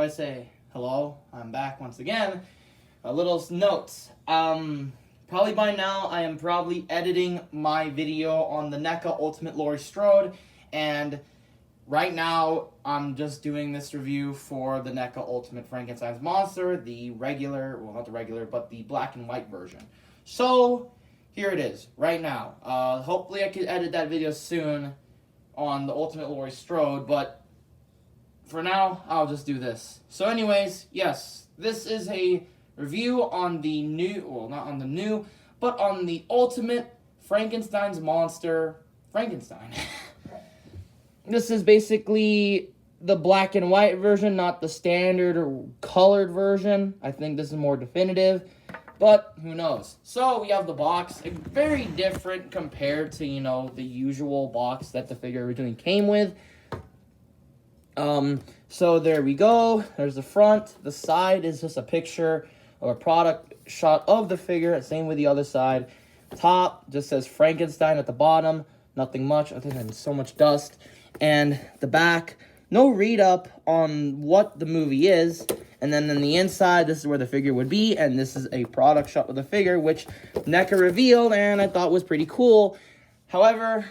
I say hello, I'm back once again. A little notes. Probably by now I am probably editing my video on the NECA Ultimate Laurie Strode, and right now I'm just doing this review for the NECA Ultimate Frankenstein's Monster, the regular, well not the regular, but the black and white version. So, here it is, right now. Hopefully I can edit that video soon on the Ultimate Laurie Strode, but for now, I'll just do this. So anyways, yes, this is a review on the new, well, not on the new, but on the Ultimate Frankenstein's Monster, Frankenstein. This is basically the black and white version, not the standard or colored version. I think this is more definitive, but who knows. So we have the box, very different compared to, you know, the usual box that the figure originally came with. So there we go. There's the front. The side is just a picture or a product shot of the figure. Same with the other side. Top just says Frankenstein at the bottom. Nothing much other than so much dust. And the back, no read up on what the movie is. And then in the inside, this is where the figure would be. And this is a product shot with the figure, which NECA revealed and I thought was pretty cool. However,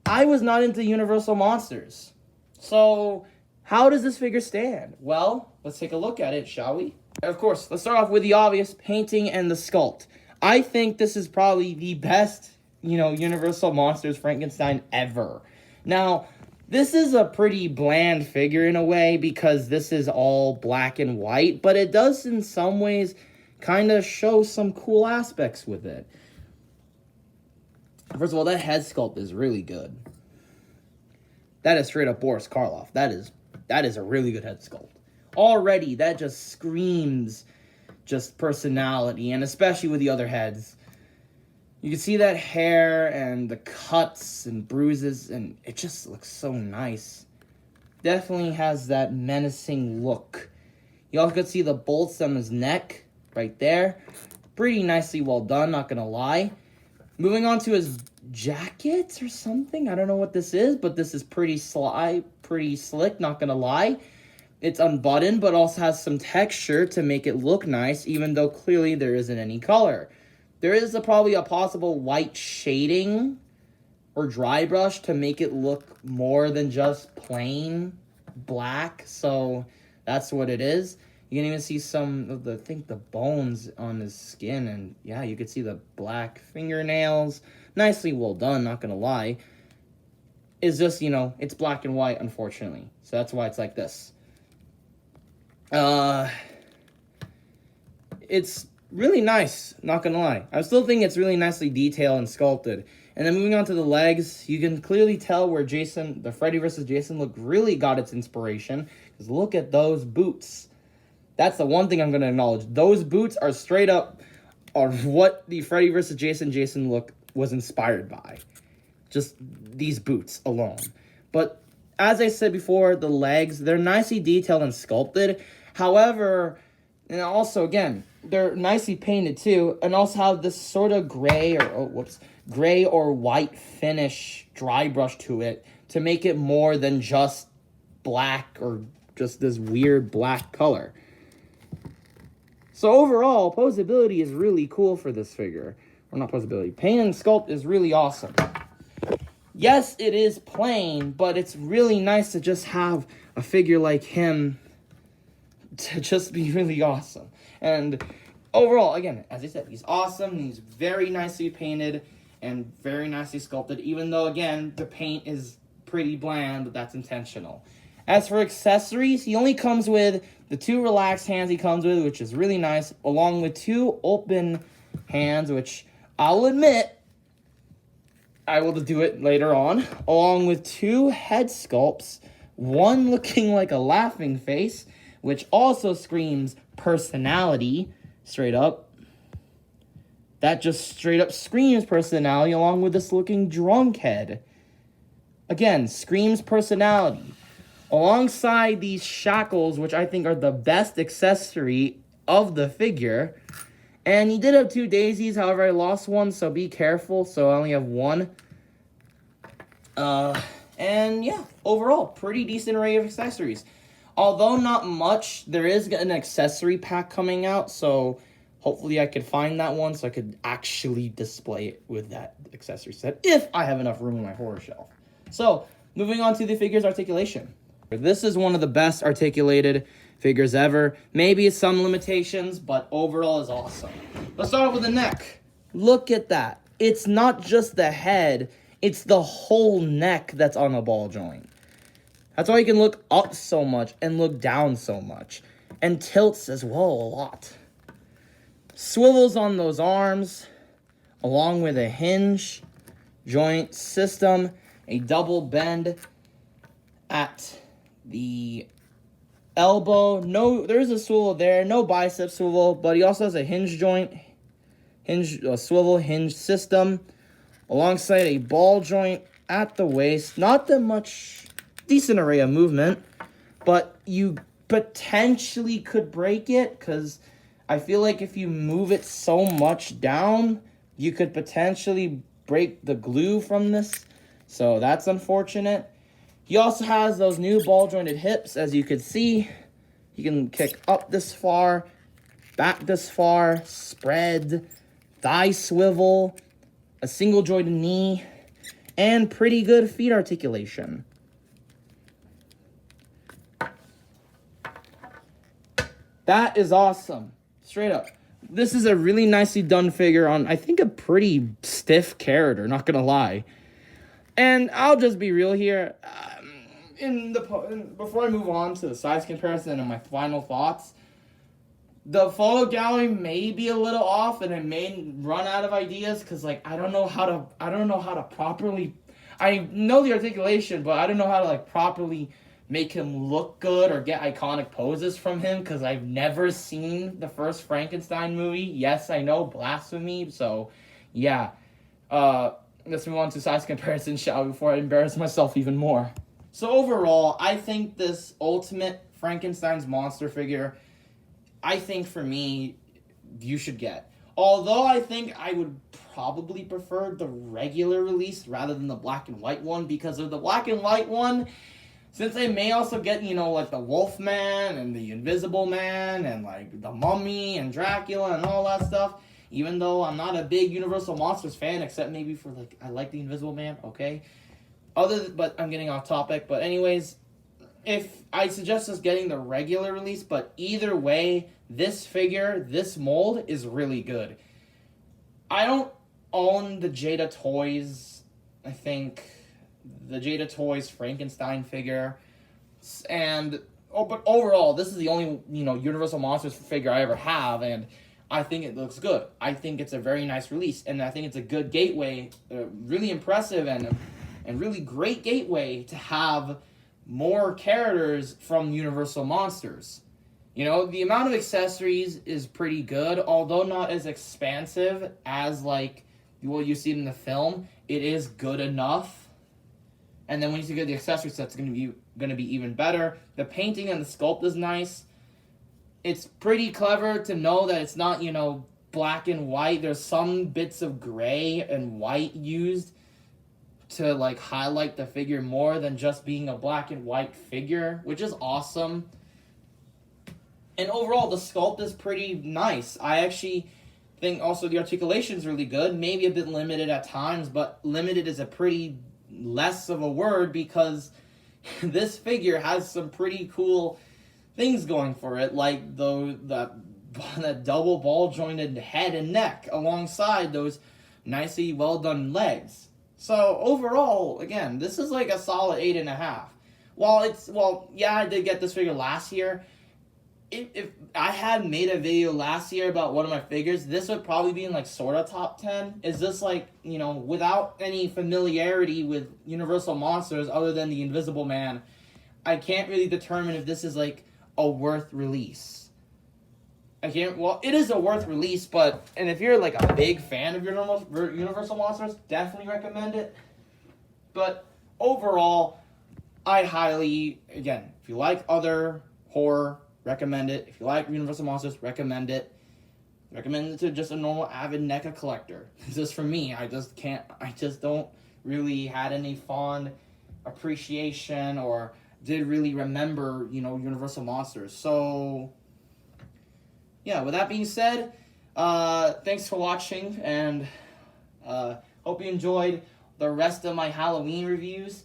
I was not into Universal Monsters. So, how does this figure stand? Well, let's take a look at it, shall we? Of course, let's start off with the obvious, painting and the sculpt. I think this is probably the best, you know, Universal Monsters Frankenstein ever. Now, this is a pretty bland figure in a way because this is all black and white, but it does in some ways kind of show some cool aspects with it. First of all, that head sculpt is really good. That is straight up Boris Karloff. That is a really good head sculpt. Already, that just screams just personality, and especially with the other heads. You can see that hair and the cuts and bruises, and it just looks so nice. Definitely has that menacing look. You also can see the bolts on his neck right there. Pretty nicely well done, not gonna lie. Moving on to his jacket or something. I don't know what this is, but this is pretty slick, not gonna lie. It's unbuttoned, but also has some texture to make it look nice, even though clearly there isn't any color. There is probably a possible white shading or dry brush to make it look more than just plain black, so that's what it is. You can even see some of the bones on his skin, and yeah, you can see the black fingernails. Nicely well done, not gonna lie. It's just, you know, it's black and white, unfortunately. So that's why it's like this. It's really nice, not gonna lie. I still think it's really nicely detailed and sculpted. And then moving on to the legs, you can clearly tell where the Freddy vs. Jason look really got its inspiration. Because look at those boots. That's the one thing I'm gonna acknowledge. Those boots are straight up on what the Freddy vs. Jason look was inspired by. Just these boots alone. But as I said before, the legs, they're nicely detailed and sculpted. However, and also again, they're nicely painted too, and also have this sort of gray or white finish dry brush to it to make it more than just black or just this weird black color. So overall, posability is really cool for this figure. Or not posability. Paint and sculpt is really awesome. Yes, it is plain, but it's really nice to just have a figure like him to just be really awesome. And overall, again, as I said, he's awesome. He's very nicely painted and very nicely sculpted, even though, again, the paint is pretty bland, but that's intentional. As for accessories, he only comes with the 2 relaxed hands he comes with, which is really nice, along with 2 open hands, which I'll admit, I will do it later on, along with 2 head sculpts, one looking like a laughing face, which also screams personality, straight up. That just straight up screams personality, along with this looking drunk head. Again, screams personality. Alongside these shackles, which I think are the best accessory of the figure. And he did have 2 daisies, however I lost one, so be careful. So I only have 1. And yeah, overall, pretty decent array of accessories. Although not much, there is an accessory pack coming out, so hopefully I could find that one so I could actually display it with that accessory set if I have enough room in my horror shelf. So, moving on to the figure's articulation. This is one of the best articulated figures ever. Maybe some limitations, but overall is awesome. Let's start off with the neck. Look at that. It's not just the head, it's the whole neck that's on a ball joint. That's why you can look up so much and look down so much. And tilts as well a lot. Swivels on those arms, along with a hinge joint system, a double bend at the elbow. No, there's a swivel there, no bicep swivel, but he also has a hinge joint, swivel hinge system, alongside a ball joint at the waist. Not that much, decent array of movement, but you potentially could break it, because I feel like if you move it so much down, you could potentially break the glue from this. So that's unfortunate. He also has those new ball jointed hips, as you can see. You can kick up this far, back this far, spread, thigh swivel, a single jointed knee, and pretty good feet articulation. That is awesome. Straight up. This is a really nicely done figure on, I think, a pretty stiff character, not gonna lie. And I'll just be real here. Before I move on to the size comparison and my final thoughts, the photo gallery may be a little off, and it may run out of ideas because, like, I don't know how to properly. I know the articulation, but I don't know how to properly make him look good or get iconic poses from him, because I've never seen the first Frankenstein movie. Yes, I know, blasphemy. So, yeah. Let's move on to size comparison, shall we, before I embarrass myself even more. So overall, I think this Ultimate Frankenstein's monster figure, I think for me, you should get. Although I think I would probably prefer the regular release rather than the black and white one, because of the black and white one, since they may also get, the Wolfman and the Invisible Man and, the Mummy and Dracula and all that stuff, even though I'm not a big Universal Monsters fan, except maybe for, I like the Invisible Man, okay? But I'm getting off topic. But anyways, if I suggest us getting the regular release, but either way, this figure, this mold is really good. I don't own the Jada Toys, I think, the Jada Toys Frankenstein figure, but overall, this is the only, Universal Monsters figure I ever have, and I think it looks good. I think it's a very nice release, and I think it's a good gateway, really impressive and really great gateway to have more characters from Universal Monsters. The amount of accessories is pretty good, although not as expansive as, what you see in the film. It is good enough. And then when you get the accessory set, it's going to be even better. The painting and the sculpt is nice. It's pretty clever to know that it's not, black and white. There's some bits of gray and white used to, highlight the figure more than just being a black and white figure, which is awesome. And overall, the sculpt is pretty nice. I actually think also the articulation is really good. Maybe a bit limited at times, but limited is a pretty less of a word, because this figure has some pretty cool things going for it, like that double ball jointed head and neck alongside those nicely well done legs. So overall, again, this is a solid 8.5. Yeah, I did get this figure last year. If I had made a video last year about one of my figures, this would probably be in sort of top 10. Is this without any familiarity with Universal Monsters other than the Invisible Man, I can't really determine if this is a worth release. It is a worth release, and if you're a big fan of Universal Monsters, definitely recommend it. But overall, I highly, again, if you like other horror, recommend it. If you like Universal Monsters, recommend it. Recommend it to just a normal avid NECA collector. Just for me, I just don't really had any fond appreciation or did really remember, Universal Monsters. So, yeah, with that being said, thanks for watching, and hope you enjoyed the rest of my Halloween reviews.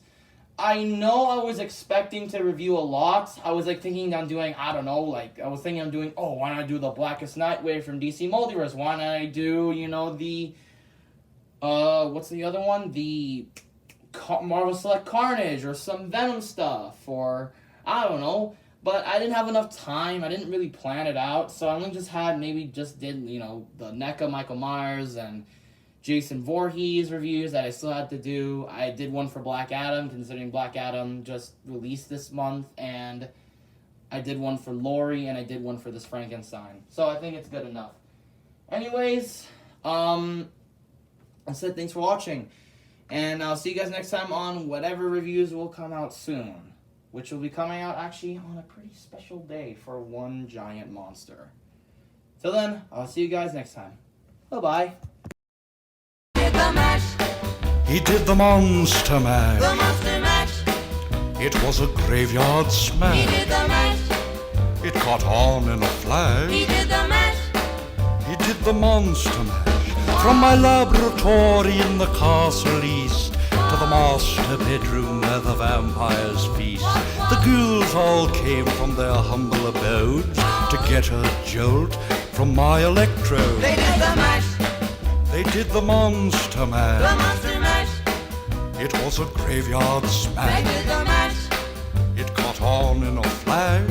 I know I was expecting to review a lot. I was thinking I'm doing, why don't I do the Blackest Nightwave from DC Multiverse? Why don't I do, the, what's the other one? The Marvel Select Carnage, or some Venom stuff, or, I don't know. But I didn't have enough time. I didn't really plan it out. So I only did, the NECA Michael Myers and Jason Voorhees reviews that I still had to do. I did one for Black Adam, considering Black Adam just released this month, and I did one for Laurie, and I did one for this Frankenstein. So I think it's good enough. Anyways, I said thanks for watching, and I'll see you guys next time on whatever reviews will come out soon, which will be coming out actually on a pretty special day for one giant monster. Till then, I'll see you guys next time. Bye-bye. He did the monster mash. The monster mash. It was a graveyard smash. He did the mash. It caught on in a flash. He did the mash. He did the monster mash. From my laboratory in the castle east to the master bedroom where the vampires feast. The ghouls all came from their humble abodes to get a jolt from my electrode. They did the mash. They did the monster mash. The monster mash. It was a graveyard They smash. did the mash. It caught on in a flash.